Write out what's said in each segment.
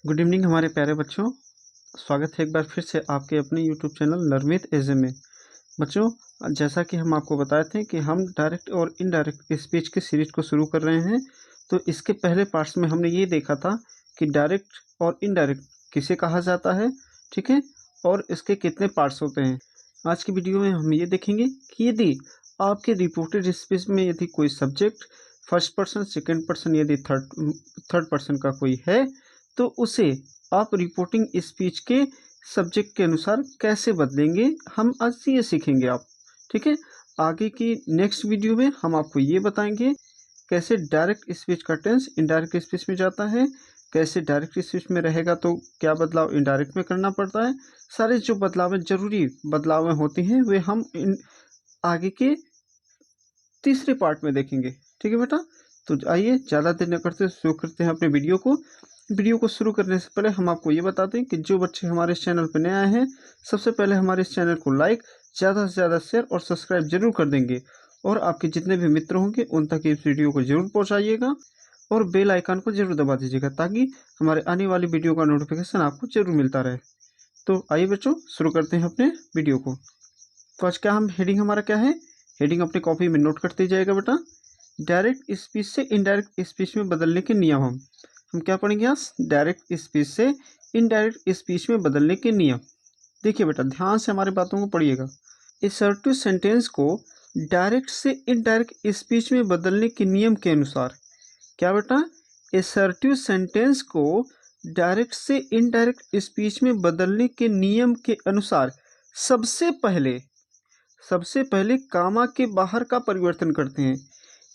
Good evening हमारे प्यारे बच्चों। स्वागत है एक बार फिर से आपके अपने यूट्यूब चैनल लर्न विद एजे में। बच्चों, जैसा कि हम आपको बताए थे कि हम डायरेक्ट और इनडायरेक्ट स्पीच की सीरीज को शुरू कर रहे हैं। तो इसके पहले पार्ट्स में हमने ये देखा था कि डायरेक्ट और इनडायरेक्ट किसे कहा जाता है, ठीक है, और इसके कितने पार्ट्स होते हैं। आज की वीडियो में हम ये देखेंगे कि यदि आपके रिपोर्टेड स्पीच में यदि कोई subject first person, second person, यदि थर्ड पर्सन का कोई है तो उसे आप रिपोर्टिंग स्पीच के सब्जेक्ट के अनुसार कैसे बदलेंगे, हम आज ये सीखेंगे आप, ठीक है। आगे की नेक्स्ट वीडियो में हम आपको ये बताएंगे कैसे डायरेक्ट स्पीच का टेंस इनडायरेक्ट स्पीच में जाता है, कैसे डायरेक्ट स्पीच में रहेगा तो क्या बदलाव इनडायरेक्ट में करना पड़ता है। सारे जो बदलाव जरूरी बदलाव होती हैं वे हम आगे के तीसरे पार्ट में देखेंगे, ठीक है बेटा। तो आइए ज़्यादा देर न करते शुरू करते हैं अपने वीडियो को शुरू करने से पहले हम आपको ये बता दें कि जो बच्चे हमारे इस चैनल पर नए आए हैं, सबसे पहले हमारे इस चैनल को लाइक, ज़्यादा से ज़्यादा शेयर और सब्सक्राइब जरूर कर देंगे और आपके जितने भी मित्र होंगे उन तक इस वीडियो को जरूर पहुंचाइएगा और बेल आइकन को जरूर दबा दीजिएगा ताकि हमारे आने वाली वीडियो का नोटिफिकेशन आपको जरूर मिलता रहे। तो आइए बच्चों शुरू करते हैं अपने वीडियो को। तो आज क्या हम हेडिंग हमारा क्या है, हेडिंग अपनी कॉपी में नोट करते जाएगा बेटा। डायरेक्ट स्पीच से इनडायरेक्ट स्पीच में बदलने के नियम हम क्या पढ़ेंगे आज, डायरेक्ट स्पीच से इनडायरेक्ट स्पीच में बदलने के नियम। देखिए बेटा ध्यान से हमारी बातों को पढ़िएगा। असर्टिव सेंटेंस को डायरेक्ट से इनडायरेक्ट स्पीच में बदलने के नियम के अनुसार, क्या बेटा, असर्टिव सेंटेंस को डायरेक्ट से इनडायरेक्ट स्पीच में बदलने के नियम के अनुसार सबसे पहले कामा के बाहर का परिवर्तन करते हैं।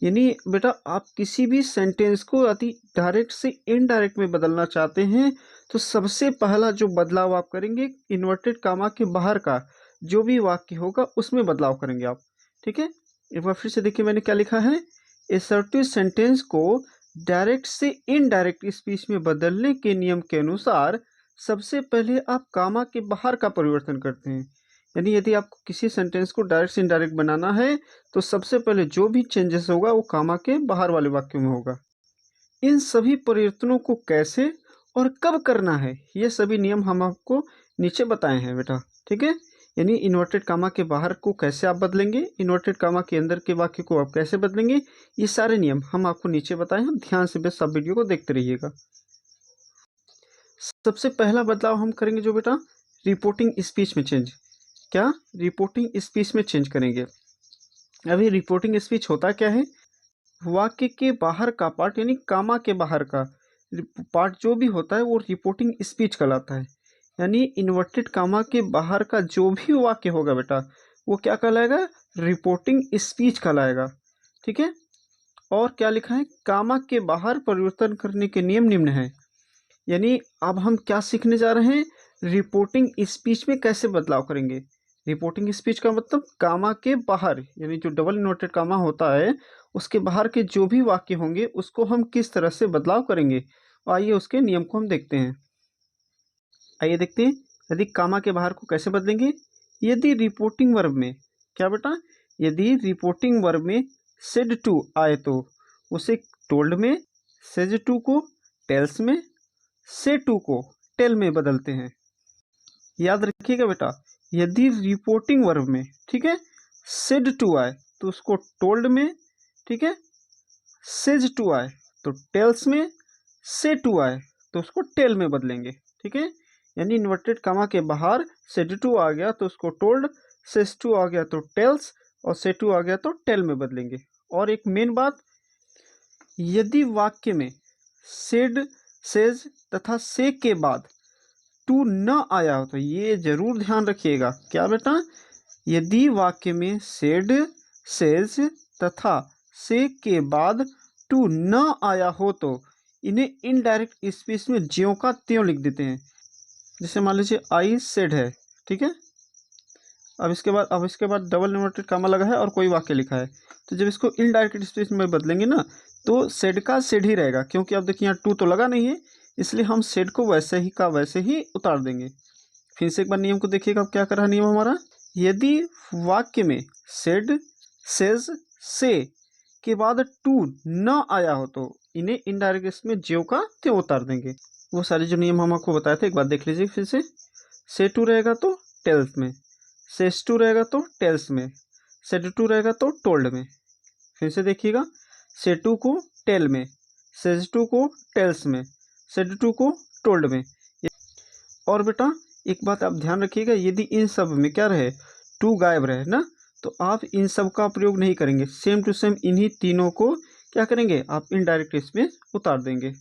यानी बेटा आप किसी भी सेंटेंस को यदि डायरेक्ट से इनडायरेक्ट में बदलना चाहते हैं तो सबसे पहला जो बदलाव आप करेंगे इन्वर्टेड कामा के बाहर का जो भी वाक्य होगा उसमें बदलाव करेंगे आप, ठीक है। एक बार फिर से देखिए मैंने क्या लिखा है, असर्टिव सेंटेंस को डायरेक्ट से इनडायरेक्ट स्पीच में बदलने के नियम के अनुसार सबसे पहले आप कामा के बाहर का परिवर्तन करते हैं। यानी यदि आपको किसी सेंटेंस को डायरेक्ट से इनडायरेक्ट बनाना है तो सबसे पहले जो भी चेंजेस होगा वो कामा के बाहर वाले वाक्यों में होगा। इन सभी परिवर्तनों को कैसे और कब करना है ये सभी नियम हम आपको नीचे बताए हैं बेटा, ठीक है। यानी इन्वर्टेड कामा के बाहर को कैसे आप बदलेंगे, इन्वर्टेड कामा के अंदर के वाक्य को आप कैसे बदलेंगे, ये सारे नियम हम आपको नीचे बताए हैं। ध्यान से बस सब वीडियो को देखते रहिएगा। सबसे पहला बदलाव हम करेंगे जो बेटा रिपोर्टिंग स्पीच में चेंज, क्या रिपोर्टिंग स्पीच में चेंज करेंगे। अभी रिपोर्टिंग स्पीच होता क्या है, वाक्य के बाहर का पार्ट यानी कामा के बाहर का पार्ट जो भी होता है वो रिपोर्टिंग स्पीच कहलाता है। यानी इन्वर्टेड कामा के बाहर का जो भी वाक्य होगा बेटा वो क्या कहलाएगा, रिपोर्टिंग स्पीच कहलाएगा, ठीक है। और क्या लिखा है, कामा के बाहर परिवर्तन करने के नियम निम्न है। यानी अब हम क्या सीखने जा रहे हैं, रिपोर्टिंग स्पीच में कैसे बदलाव करेंगे। रिपोर्टिंग स्पीच का मतलब कामा के बाहर यानी जो डबल इन्वर्टेड कामा होता है उसके बाहर के जो भी वाक्य होंगे उसको हम किस तरह से बदलाव करेंगे। आइए उसके नियम को हम देखते हैं। आइए देखते हैं यदि कामा के बाहर को कैसे बदलेंगे। यदि रिपोर्टिंग वर्ब में, क्या बेटा, यदि रिपोर्टिंग वर्ब में सेड टू आए तो उसे टोल्ड में, सेज टू को टेल्स में, से टू को टेल में बदलते हैं। याद रखिएगा बेटा, यदि रिपोर्टिंग वर्ब में, ठीक है, सेड टू आए तो उसको टोल्ड में, ठीक है, सेज टू आए तो टेल्स में, से टू आए तो उसको टेल में बदलेंगे, ठीक है। यानी इन्वर्टेड कामा के बाहर सेड टू आ गया तो उसको टोल्ड, सेज टू आ गया तो टेल्स और से टू आ गया तो टेल में बदलेंगे। और एक मेन बात, यदि वाक्य में सेड, सेज तथा से के बाद टू न आया हो तो ये जरूर ध्यान रखिएगा, क्या बेटा, यदि वाक्य में सेड, सेज तथा से के बाद टू न आया हो तो इन्हें इनडायरेक्ट स्पीच में ज्यों का त्यों लिख देते हैं। जैसे मान लीजिए आई सेड है, ठीक है, अब इसके बाद डबल इन्वर्टेड कामा लगा है और कोई वाक्य लिखा है तो जब इसको इनडायरेक्ट स्पीच में बदलेंगे ना तो सेड का सेड ही रहेगा, क्योंकि अब देखिए यहाँ टू तो लगा नहीं है इसलिए हम सेड को वैसे ही का वैसे ही उतार देंगे। फिर से एक बार नियम को देखिएगा क्या कर रहा है नियम हमारा, यदि वाक्य में सेड, सेज, से के बाद टू न आया हो तो इन्हें इनडायरेक्ट में ज्यों का त्यों उतार देंगे। वो सारे जो नियम हम आपको बताए थे एक बार देख लीजिए फिर से टू रहेगा तो टेल्स में, सेस टू रहेगा तो टेल्स में, सेड टू रहेगा तो टोल्ड में। फिर से देखिएगा, से टू को टेल में, सेज टू को टेल्स में, सेड टू को टोल्ड में। और बेटा एक बात आप ध्यान रखिएगा, यदि इन सब में क्या रहे, टू गायब रहे ना, तो आप इन सब का प्रयोग नहीं करेंगे, सेम टू सेम इन्हीं तीनों को क्या करेंगे, आप इनडायरेक्ट इसमें उतार देंगे।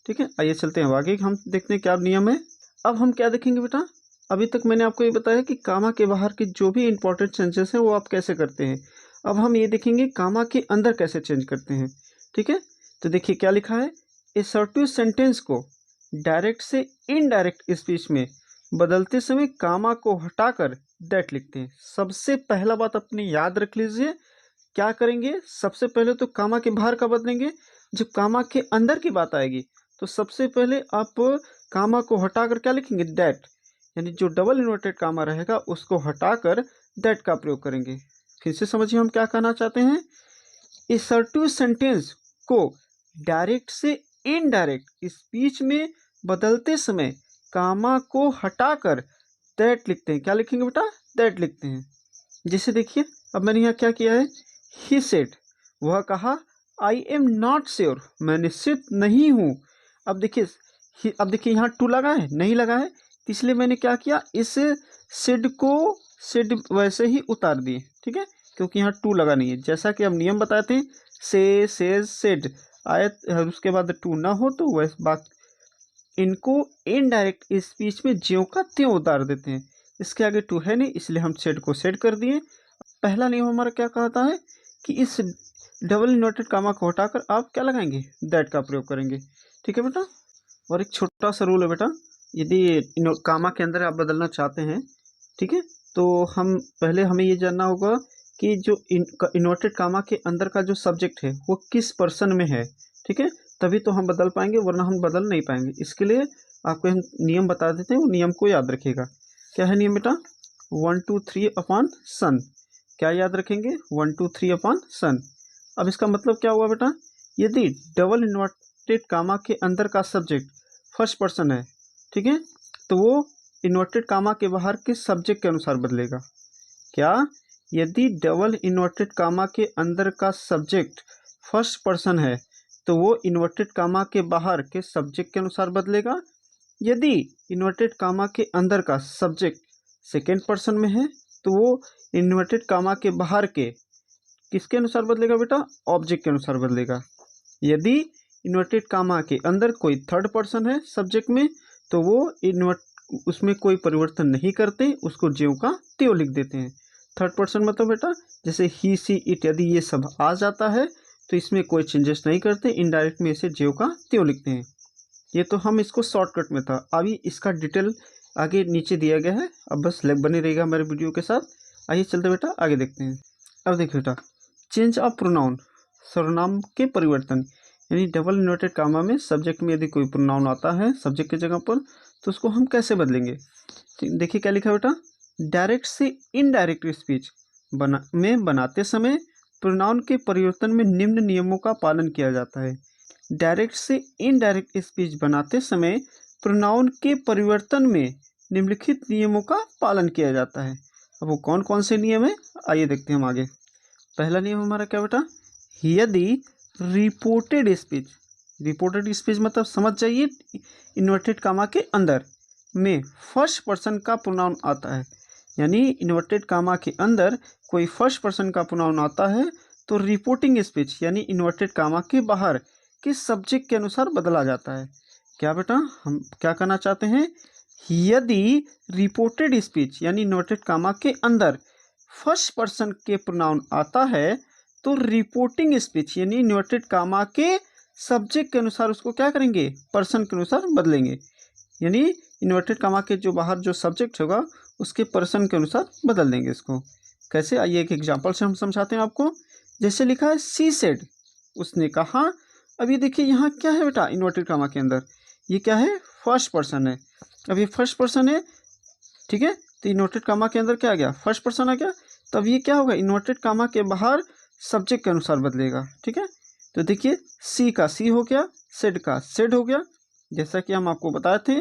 ठीक है, आइए चलते हैं आगे, हम देखते हैं क्या नियम है। अब हम क्या देखेंगे बेटा, अभी तक मैंने आपको ये बताया कि कामा के बाहर के जो भी इंपॉर्टेंट सेंसेस हैं वो आप कैसे करते हैं। अब हम ये देखेंगे कामा के अंदर कैसे चेंज करते हैं। ठीक है, तो देखिए क्या लिखा है, असर्टिव सेंटेंस को डायरेक्ट से इनडायरेक्ट स्पीच में बदलते समय कामा को हटाकर दैट लिखते हैं। सबसे पहला बात अपनी याद रख लीजिए, क्या करेंगे, सबसे पहले तो कामा के बाहर का बदलेंगे, जब कामा के अंदर की बात आएगी तो सबसे पहले आप कामा को हटाकर क्या लिखेंगे, दैट, यानी जो डबल इन्वर्टेड कामा रहेगा उसको हटाकर दैट का प्रयोग करेंगे। फिर से समझिए हम क्या कहना चाहते हैं, असर्टिव सेंटेंस को डायरेक्ट से इनडायरेक्ट स्पीच में बदलते समय कामा को हटाकर दैट लिखते हैं। क्या लिखेंगे बेटा, दैट लिखते हैं। जैसे देखिए अब मैंने यहाँ क्या किया है, ही सेड, वह कहा, आई एम नॉट श्योर, मैं निश्चित नहीं हूँ। अब देखिए यहाँ टू लगा है, नहीं लगा है, इसलिए मैंने क्या किया, इस सेड को सेड वैसे ही उतार दिए। ठीक है, क्योंकि यहाँ टू लगा नहीं है, जैसा कि हम नियम बताए थे, से, सेज, सेड आए उसके बाद टू ना हो तो वैसे बात, इनको इनडायरेक्ट स्पीच में ज्यों का त्यों उतार देते हैं। इसके आगे टू है नहीं, इसलिए हम सेड को सेड कर दिए। पहला नियम हमारा क्या कहता है कि इस डबल इन्वर्टेड कामा को हटाकर आप क्या लगाएंगे, दैट का प्रयोग करेंगे। ठीक है बेटा, और एक छोटा सा रूल है बेटा, यदि कामा के अंदर आप बदलना चाहते हैं, ठीक है, तो हमें ये जानना होगा कि जो इन्वर्टेड कामा के अंदर का जो सब्जेक्ट है वो किस पर्सन में है। ठीक है, तभी तो हम बदल पाएंगे, वरना हम बदल नहीं पाएंगे। इसके लिए आपको हम नियम बता देते हैं, वो नियम को याद रखिएगा। क्या है नियम बेटा, 1 2 3 अपॉन सन। क्या याद रखेंगे, 1 2 3 अपॉन सन। अब इसका मतलब क्या हुआ बेटा, यदि डबल इन्वर्टेड कामा के अंदर का सब्जेक्ट फर्स्ट पर्सन है, ठीक है, तो वो इन्वर्टेड कामा के बाहर के सब्जेक्ट के अनुसार बदलेगा। क्या, यदि डबल इन्वर्टेड कामा के अंदर का सब्जेक्ट फर्स्ट पर्सन है तो वो इन्वर्टेड कामा के बाहर के सब्जेक्ट के अनुसार बदलेगा। यदि इन्वर्टेड कामा के अंदर का सब्जेक्ट सेकेंड पर्सन में है तो वो इन्वर्टेड कामा के बाहर के किसके अनुसार बदलेगा बेटा, ऑब्जेक्ट के अनुसार बदलेगा। यदि इन्वर्टेड कामा के अंदर कोई थर्ड पर्सन है सब्जेक्ट में तो वो उसमें कोई परिवर्तन नहीं करते, उसको ज्यों का त्यों लिख देते हैं। थर्ड पर्सन मतलब बेटा जैसे ही, सी, इट, यदि ये सब आ जाता है तो इसमें कोई चेंजेस नहीं करते, इनडायरेक्ट में इसे ज्यों का त्यों लिखते हैं। ये तो हम इसको शॉर्टकट में था, अभी इसका डिटेल आगे नीचे दिया गया है, अब बस बने रहेगा हमारे वीडियो के साथ। आइए चलते बेटा आगे देखते हैं। अब देखिए बेटा, चेंज ऑफ प्रोनाउन, सर्वनाम के परिवर्तन, यानी डबल इन्वर्टेड कामा में सब्जेक्ट में यदि कोई प्रोनाउन आता है सब्जेक्ट की जगह पर तो उसको हम कैसे बदलेंगे। देखिए क्या लिखा है बेटा, डायरेक्ट से इनडायरेक्ट स्पीच बनाते समय प्रोनाउन के परिवर्तन में निम्न नियमों का पालन किया जाता है। डायरेक्ट से इनडायरेक्ट स्पीच बनाते समय प्रोनाउन के परिवर्तन में निम्नलिखित नियमों का पालन किया जाता है। अब वो कौन कौन से नियम है, आइए देखते हैं हम आगे। पहला नियम हमारा क्या बेटा, यदि रिपोर्टेड स्पीच मतलब समझ जाइए, इन्वर्टेड कामा के अंदर में फर्स्ट पर्सन का प्रोनाउन आता है, यानी इन्वर्टेड कामा के अंदर कोई फर्स्ट पर्सन का प्रोनाउन आता है तो रिपोर्टिंग स्पीच यानी इन्वर्टेड कामा के बाहर के सब्जेक्ट के अनुसार बदला जाता है। क्या बेटा, हम क्या कहना चाहते हैं, यदि रिपोर्टेड स्पीच यानी इन्वर्टेड कामा के अंदर फर्स्ट पर्सन के प्रोनाउन आता है तो रिपोर्टिंग स्पीच यानी इन्वर्टेड कामा के सब्जेक्ट के अनुसार उसको क्या करेंगे, पर्सन के अनुसार बदलेंगे, यानी इन्वर्टेड कामा के जो बाहर जो सब्जेक्ट होगा उसके पर्सन के अनुसार बदल देंगे इसको। कैसे, आइए एक एग्जांपल से हम समझाते हैं आपको। जैसे लिखा है सी सेड, उसने कहा। अब ये देखिए यहाँ क्या है बेटा, इन्वर्टेड कामा के अंदर ये क्या है, फर्स्ट पर्सन है। अब ये फर्स्ट पर्सन है, ठीक है, तो इन्वर्टेड कामा के अंदर क्या आ गया, फर्स्ट पर्सन आ गया। तब ये क्या होगा, इन्वर्टेड कामा के बाहर सब्जेक्ट के अनुसार बदलेगा। ठीक है, तो देखिए सी का सी हो गया, सेड का सेड हो गया। जैसा कि हम आपको बताए थे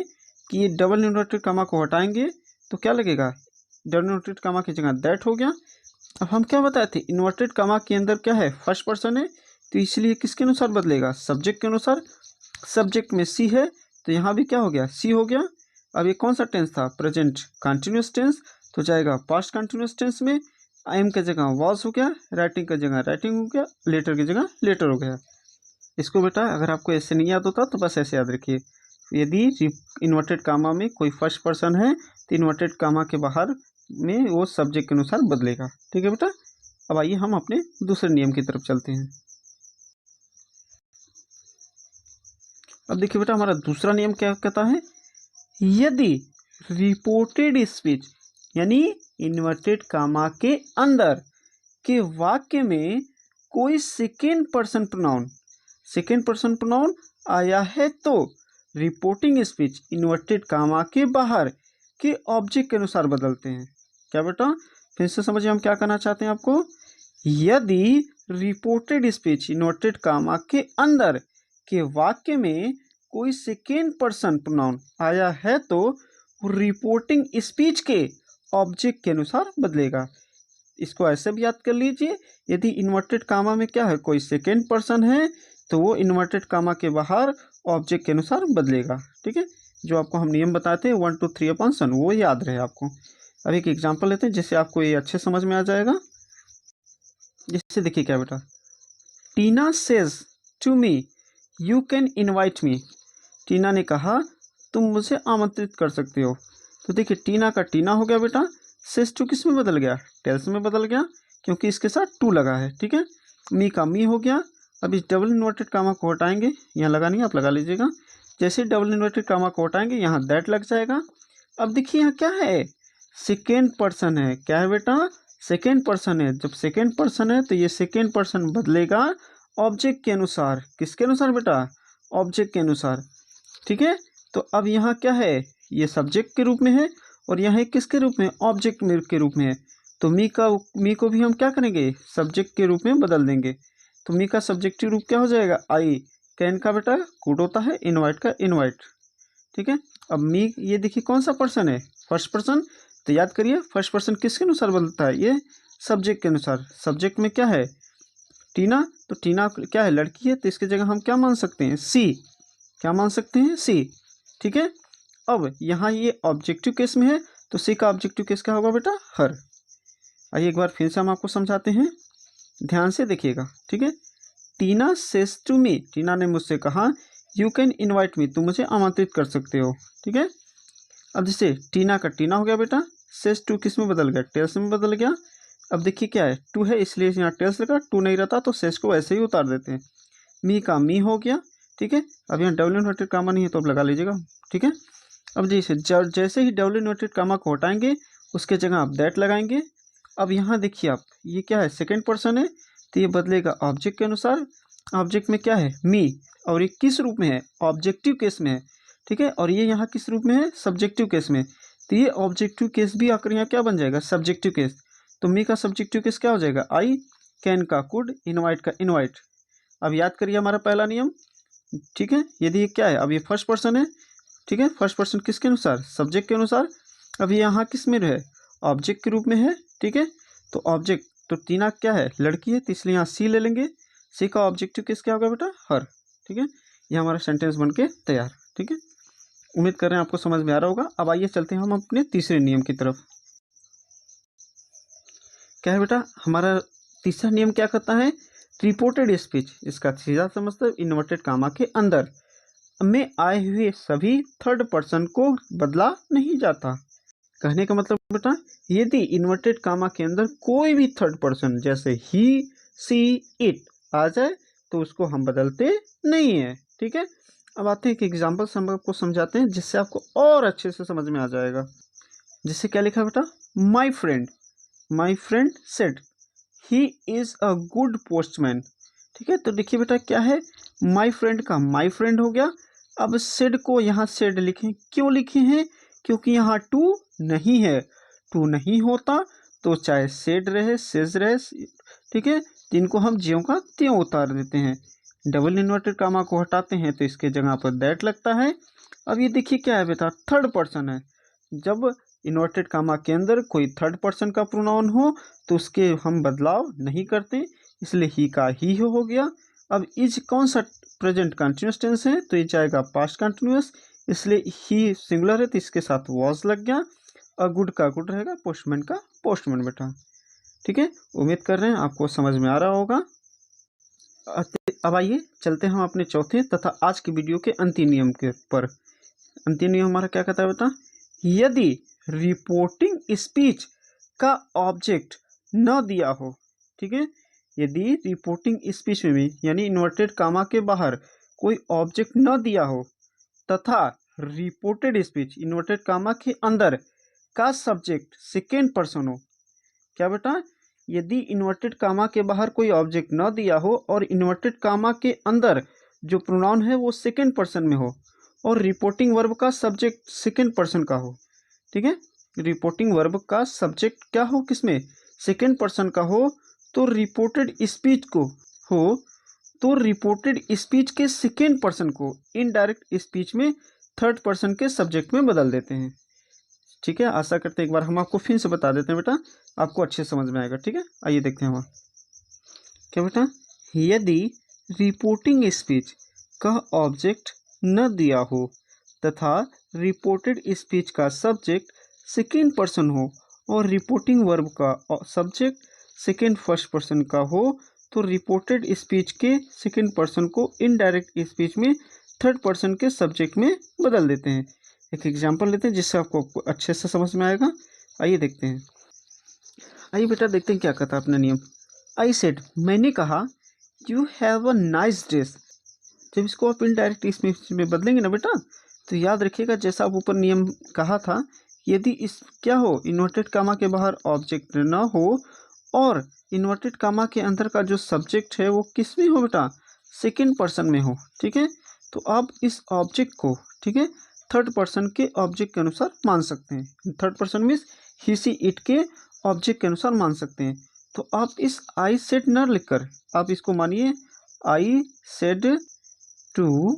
कि ये डबल इन्वर्टेड कॉमा को हटाएंगे तो क्या लगेगा, डबल इन्वर्टेड कॉमा की जगह दैट हो गया। अब हम क्या बताए थे, इन्वर्टेड कॉमा के अंदर क्या है, फर्स्ट पर्सन है, तो इसलिए किसके अनुसार बदलेगा, सब्जेक्ट के अनुसार। सब्जेक्ट में सी है तो यहाँ भी क्या हो गया, सी हो गया। अब ये कौन सा टेंस था, प्रेजेंट कंटिन्यूस टेंस, तो जाएगा पास्ट कंटिन्यूस टेंस में। एम की जगह वॉज हो गया, राइटिंग की जगह राइटिंग हो गया, लेटर की जगह लेटर हो गया। इसको बेटा अगर आपको ऐसे नहीं याद होता तो बस ऐसे याद रखिए, यदि इन्वर्टेड कामा में कोई फर्स्ट पर्सन है तो इन्वर्टेड कामा के बाहर में वो सब्जेक्ट के अनुसार बदलेगा। ठीक है बेटा। अब आइए हम अपने दूसरे नियम की तरफ चलते हैं। अब देखिए बेटा हमारा दूसरा नियम क्या कहता है, यदि रिपोर्टेड स्पीच यानी इन्वर्टेड कामा के अंदर के वाक्य में कोई सेकेंड पर्सन प्रोनाउन आया है तो रिपोर्टिंग स्पीच इन्वर्टेड कामा के बाहर के ऑब्जेक्ट के अनुसार बदलते हैं। क्या बेटा, फिर से समझिए हम क्या कहना चाहते हैं आपको, यदि रिपोर्टेड स्पीच इन्वर्टेड कामा के अंदर के वाक्य में कोई सेकेंड पर्सन प्रोनाउन आया है तो रिपोर्टिंग स्पीच के ऑब्जेक्ट के अनुसार बदलेगा। इसको ऐसे भी याद कर लीजिए, यदि इन्वर्टेड कामा में क्या है, कोई सेकेंड पर्सन है तो वो इन्वर्टेड कामा के बाहर ऑब्जेक्ट के अनुसार बदलेगा। ठीक है, जो आपको हम नियम बताते हैं 1 2 3 अपॉन सन, वो याद रहे आपको। अब एक एग्जांपल लेते हैं जिससे आपको ये अच्छे समझ में आ जाएगा। जैसे देखिए क्या बेटा, Tina says to me you can invite me. Tina ने कहा तुम मुझे आमंत्रित कर सकते हो। तो देखिए टीना का टीना हो गया बेटा, सेज टू किस में बदल गया, टेल्स में बदल गया, क्योंकि इसके साथ टू लगा है। ठीक है, मी का मी हो गया। अब इस डबल इन्वर्टेड कामा को हटाएंगे, यहाँ लगा नहीं आप लगा लीजिएगा। जैसे डबल इन्वर्टेड कामा को हटाएंगे यहाँ दैट लग जाएगा। अब देखिए यहाँ क्या है, सेकेंड पर्सन है। क्या है बेटा, सेकेंड पर्सन है। जब सेकेंड पर्सन है तो ये सेकेंड पर्सन बदलेगा ऑब्जेक्ट के अनुसार। किसके अनुसार बेटा, ऑब्जेक्ट के अनुसार। ठीक है, तो अब यहाँ क्या है, ये सब्जेक्ट के रूप में है और यहाँ किसके रूप में, ऑब्जेक्ट के रूप में है। तो मी को भी हम क्या करेंगे, सब्जेक्ट के रूप में बदल देंगे। तो मी का सब्जेक्टिव रूप क्या हो जाएगा, आई। कैन का बेटा कुड होता है, इनवाइट का इनवाइट। ठीक है, अब मी ये देखिए कौन सा पर्सन है, फर्स्ट पर्सन। तो याद करिए फर्स्ट पर्सन किसके अनुसार बदलता है, ये सब्जेक्ट के अनुसार। सब्जेक्ट में क्या है, टीना, तो टीना क्या है, लड़की है, तो इसकी जगह हम क्या मान सकते हैं, सी। क्या मान सकते हैं, सी। ठीक है, अब यहाँ ये ऑब्जेक्टिव केस में है तो सी का ऑब्जेक्टिव केस क्या होगा बेटा, हर। आइए एक बार फिर से हम आपको समझाते हैं, ध्यान से देखिएगा। ठीक है, टीना सेज टू मी, टीना ने मुझसे कहा यू कैन इनवाइट मी, तुम मुझे आमंत्रित कर सकते हो। ठीक है, अब जैसे टीना का टीना हो गया बेटा, सेज टू किस में बदल गया, टेल्स में बदल गया। अब देखिए क्या है, टू है इसलिए यहाँ टेल्स लगा, टू नहीं रहता तो सेज को ऐसे ही उतार देते हैं। मी का मी हो गया। ठीक है, अब यहाँ डबल इन्वर्टेड कामा नहीं है तो अब लगा लीजिएगा। ठीक है, अब जैसे ही डबल इन्वर्टेड कामा को हटाएंगे उसके जगह आप दैट लगाएंगे। अब यहाँ देखिए आप, ये क्या है, सेकेंड पर्सन है तो ये बदलेगा ऑब्जेक्ट के अनुसार। ऑब्जेक्ट में क्या है, मी, और ये किस रूप में है, ऑब्जेक्टिव केस में है। ठीक है, और ये यहाँ किस रूप में है, सब्जेक्टिव केस में। तो ये ऑब्जेक्टिव केस भी आकर यहाँ क्या बन जाएगा, सब्जेक्टिव केस। तो मी का सब्जेक्टिव केस क्या हो जाएगा, आई। कैन का कुड, इनवाइट का इनवाइट। अब याद करिए हमारा पहला नियम। ठीक है, यदि ये क्या है, अब ये फर्स्ट पर्सन है। ठीक है, फर्स्ट पर्सन किसके अनुसार, सब्जेक्ट के अनुसार। अब ये यहाँ किस में है, ऑब्जेक्ट के रूप में है। ठीक है, तो ऑब्जेक्ट, तो टीना क्या है, लड़की है, तो इसलिए यहाँ सी ले लेंगे। सी का ऑब्जेक्टिव किस क्या होगा बेटा, हर। ठीक है, ये हमारा सेंटेंस बन के तैयार। ठीक है, उम्मीद कर रहे हैं आपको समझ में आ रहा होगा। अब आइए चलते हैं हम अपने तीसरे नियम की तरफ। क्या है बेटा, हमारा तीसरा नियम क्या कहता है, रिपोर्टेड स्पीच, इसका सीधा सा मतलब इन्वर्टेड कामा के अंदर में आए हुए सभी थर्ड पर्सन को बदला नहीं जाता। कहने का मतलब बेटा, यदि इन्वर्टेड कामा के अंदर कोई भी थर्ड पर्सन जैसे ही, सी, इट आ जाए तो उसको हम बदलते नहीं है। ठीक है, अब आते हैं एक एग्जाम्पल से हम आपको समझाते हैं जिससे आपको और अच्छे से समझ में आ जाएगा। जिससे क्या लिखा बेटा, my friend said he is a good postman. ठीक है, तो देखिए बेटा क्या है, माई फ्रेंड का माई फ्रेंड हो गया। अब सेड को यहाँ सेड लिखे, क्यों लिखे हैं, क्योंकि यहाँ टू नहीं है। टू नहीं होता तो चाहे सेड रहे, सेज रहे। ठीक है, जिनको हम ज्यों का त्यों उतार देते हैं। डबल इन्वर्टेड कामा को हटाते हैं तो इसके जगह पर दैट लगता है। अब ये देखिए क्या है बेटा, थर्ड पर्सन है। जब इन्वर्टेड कामा के अंदर कोई थर्ड पर्सन का प्रोनाउन हो तो उसके हम बदलाव नहीं करते, इसलिए ही का ही हो गया। अब इज कौन सा प्रेजेंट कंटिन्यूस टेंस है, तो ये जाएगा पास्ट कंटिन्यूस, इसलिए ही सिंगुलर है तो इसके साथ वॉज लग गया। और गुड का गुड रहेगा, पोस्टमैन का पोस्टमैन बेटा। ठीक है, उम्मीद कर रहे हैं आपको समझ में आ रहा होगा। अब आइए चलते हैं हम अपने चौथे तथा आज की वीडियो के अंतिम नियम के पर। अंतिम नियम हमारा क्या कहता है बेटा, यदि रिपोर्टिंग स्पीच का ऑब्जेक्ट न दिया हो, ठीक है, यदि रिपोर्टिंग स्पीच में भी यानी इन्वर्टेड कामा के बाहर कोई ऑब्जेक्ट न दिया हो तथा रिपोर्टेड स्पीच इन्वर्टेड कामा के अंदर का सब्जेक्ट सेकेंड पर्सन हो। क्या बेटा, यदि इन्वर्टेड कामा के बाहर कोई ऑब्जेक्ट न दिया हो और इन्वर्टेड कामा के अंदर जो प्रोनाउन है वो सेकेंड पर्सन में हो और रिपोर्टिंग वर्ब का सब्जेक्ट सेकेंड पर्सन का हो, ठीक है, रिपोर्टिंग वर्ब का सब्जेक्ट क्या हो, किसमें, सेकेंड पर्सन का हो, तो रिपोर्टेड स्पीच को हो तो रिपोर्टेड स्पीच के सेकेंड पर्सन को इनडायरेक्ट स्पीच में थर्ड पर्सन के सब्जेक्ट में बदल देते हैं। ठीक है, आशा करते हैं एक बार हम आपको फिर से बता देते हैं बेटा, आपको अच्छे समझ में आएगा। ठीक है, आइए देखते हैं हम क्या बेटा, यदि रिपोर्टिंग स्पीच का ऑब्जेक्ट न दिया हो तथा रिपोर्टेड स्पीच का सब्जेक्ट सेकेंड पर्सन हो और रिपोर्टिंग वर्ब का सब्जेक्ट सेकेंड फर्स्ट पर्सन का हो तो रिपोर्टेड स्पीच के सेकेंड पर्सन को इनडायरेक्ट स्पीच में थर्ड पर्सन के सब्जेक्ट में बदल देते हैं। एक एग्जांपल लेते हैं जिससे आपको अच्छे से समझ में आएगा। आइए देखते हैं। आइए बेटा देखते हैं क्या कहता है अपना नियम। आई सेड, मैंने कहा, you have a nice dress. जब इसको आप इनडायरेक्ट स्पीच में बदलेंगे ना बेटा, तो याद रखिएगा जैसा आप ऊपर नियम कहा था, यदि इस क्या हो, इन्वर्टेड कामा के बाहर ऑब्जेक्ट न हो और इन्वर्टेड कामा के अंदर का जो सब्जेक्ट है वो किस में हो बेटा, सेकेंड पर्सन में हो। ठीक है, तो आप इस ऑब्जेक्ट को, ठीक है, थर्ड पर्सन के ऑब्जेक्ट के अनुसार मान सकते हैं। Third person means he see it के ऑब्जेक्ट के अनुसार मान सकते हैं। तो आप इस आई सेड न लिखकर आप इसको मानिए आई सेड टू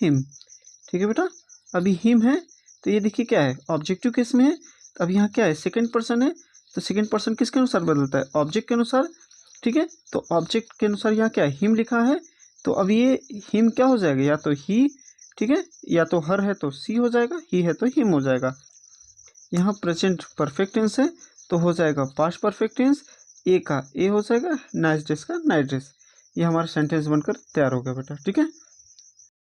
हिम। ठीक है बेटा, अभी हिम है तो ये देखिए क्या है, ऑब्जेक्टिव केस में है, तो अब यहाँ क्या है, सेकेंड पर्सन है, तो सेकेंड पर्सन किसके अनुसार बदलता है, ऑब्जेक्ट के अनुसार। ठीक है, तो ऑब्जेक्ट के अनुसार यहाँ क्या है, हिम लिखा है, तो अब ये हिम क्या हो जाएगा, या तो ही, ठीक है, या तो हर है तो सी हो जाएगा, ही है तो हिम हो जाएगा। यहाँ प्रेजेंट परफेक्ट टेंस है तो हो जाएगा पास्ट परफेक्ट टेंस, ए का ए हो जाएगा, नाइस ड्रेस का नाइस ड्रेस। ये हमारा सेंटेंस बनकर तैयार हो गया बेटा। ठीक है,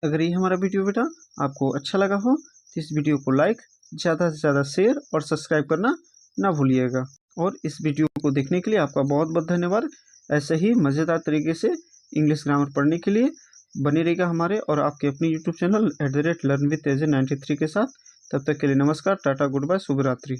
अगर ये हमारा वीडियो बेटा आपको अच्छा लगा हो तो इस वीडियो को लाइक, ज़्यादा से ज़्यादा शेयर और सब्सक्राइब करना ना भूलिएगा। और इस वीडियो को देखने के लिए आपका बहुत बहुत धन्यवाद। ऐसे ही मज़ेदार तरीके से इंग्लिश ग्रामर पढ़ने के लिए बने रहेगा हमारे और आपके अपने यूट्यूब चैनल @learnwithaj93 के साथ। तब तक के लिए नमस्कार, टाटा, गुड बाय, शुभ रात्रि।